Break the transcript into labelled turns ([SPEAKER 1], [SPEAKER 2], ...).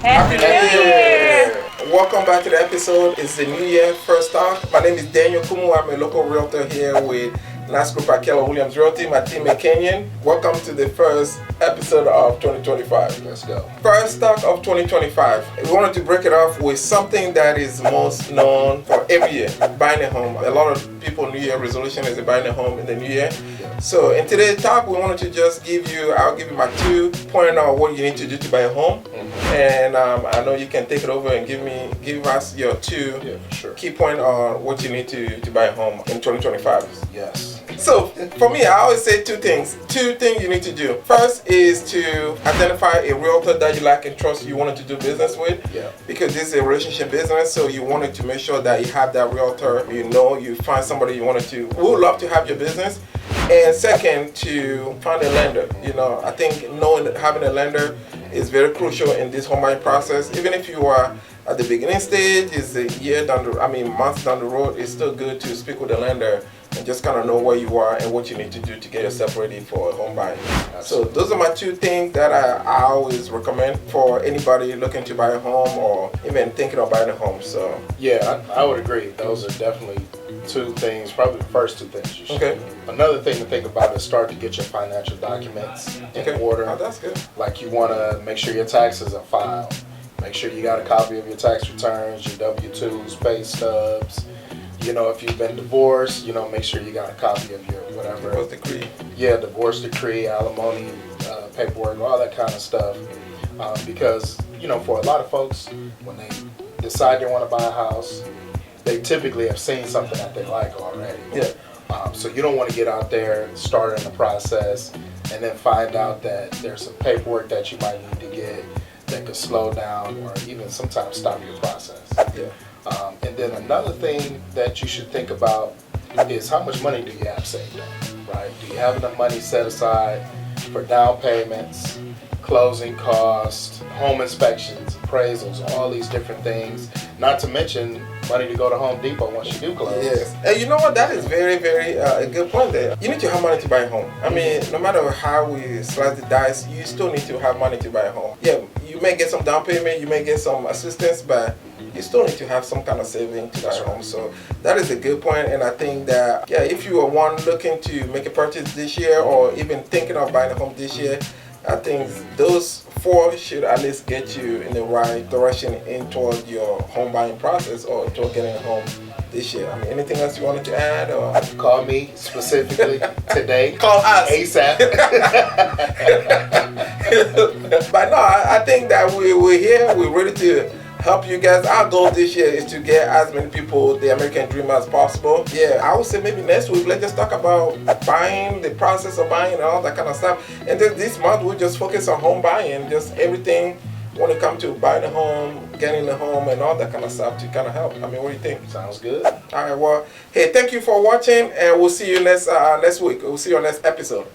[SPEAKER 1] Happy New Year! Welcome back to the episode. It's the New Year first talk. My name is Daniel Koumou. I'm a local realtor here with Last Group at Keller Williams Realty. My teammate Kenyon. Welcome to the first episode of 2025.
[SPEAKER 2] Let's go.
[SPEAKER 1] First talk of 2025. We wanted to break it off with something that is most known for every year: buying a home. A lot of people New Year resolution is buying a home in the new year. So in today's talk, we wanted to just I'll give you my 2 point on what you need to do to buy a home. And I know you can take it over and give us your 2 key point on what you need to buy a home in 2025.
[SPEAKER 2] Yes.
[SPEAKER 1] So for me, I always say 2 things. 2 things you need to do. First is to identify a realtor that you like and trust you wanted to do business with.
[SPEAKER 2] Yeah.
[SPEAKER 1] Because this is a relationship business, so you wanted to make sure that you have that realtor. You find somebody you wanted to. We would love to have your business. And second, to find a lender. I think having a lender is very crucial in this home buying process. Even if you are at the beginning stage, it's a year months down the road, it's still good to speak with a lender and just kind of know where you are and what you need to do to get yourself ready for home buying. So those are my 2 things that I always recommend for anybody looking to buy a home or even thinking of buying a home. So
[SPEAKER 2] yeah, I would agree. Those are definitely 2 things, probably the first 2 things you should do. Another thing to think about is start to get your financial documents in order.
[SPEAKER 1] Oh, that's good.
[SPEAKER 2] Like you want to make sure your taxes are filed. Make sure you got a copy of your tax returns, your W-2s, pay stubs. If you've been divorced, make sure you got a copy of your whatever.
[SPEAKER 1] Divorce decree.
[SPEAKER 2] Yeah, divorce decree, alimony, paperwork, all that kind of stuff. Because, for a lot of folks, when they decide they want to buy a house, they typically have seen something that they like already.
[SPEAKER 1] Yeah.
[SPEAKER 2] So you don't want to get out there, start in the process, and then find out that there's some paperwork that you might need to get that could slow down or even sometimes stop your process.
[SPEAKER 1] Yeah.
[SPEAKER 2] And then another thing that you should think about is how much money do you have saved up, right? Do you have enough money set aside for down payments, closing costs, home inspections, appraisals, all these different things, not to mention money to go to Home Depot once you do close.
[SPEAKER 1] Yes. And you know what? That is very, very a good point there. You need to have money to buy a home. I mean, no matter how we slice the dice, you still need to have money to buy a home. Yeah, you may get some down payment, you may get some assistance, but you still need to have some kind of saving to buy a home. So that is a good point, and I think that, if you are one looking to make a purchase this year or even thinking of buying a home this year, I think those 4 should at least get you in the right direction in toward your home buying process or toward getting a home this year. I mean, anything else you wanted to add? Or
[SPEAKER 2] call me specifically today.
[SPEAKER 1] Call us
[SPEAKER 2] ASAP.
[SPEAKER 1] But no, I think that we're here. We're ready to help you guys. Our goal this year is to get as many people the American dream as possible. Yeah, I would say maybe next week let's just talk about buying, the process of buying and all that kind of stuff. And then this month we'll just focus on home buying, just everything when it comes to buying a home, getting a home and all that kind of stuff to kind of help. I mean, what do you think?
[SPEAKER 2] Sounds good.
[SPEAKER 1] All right, well, hey, thank you for watching and we'll see you next week. We'll see you on next episode.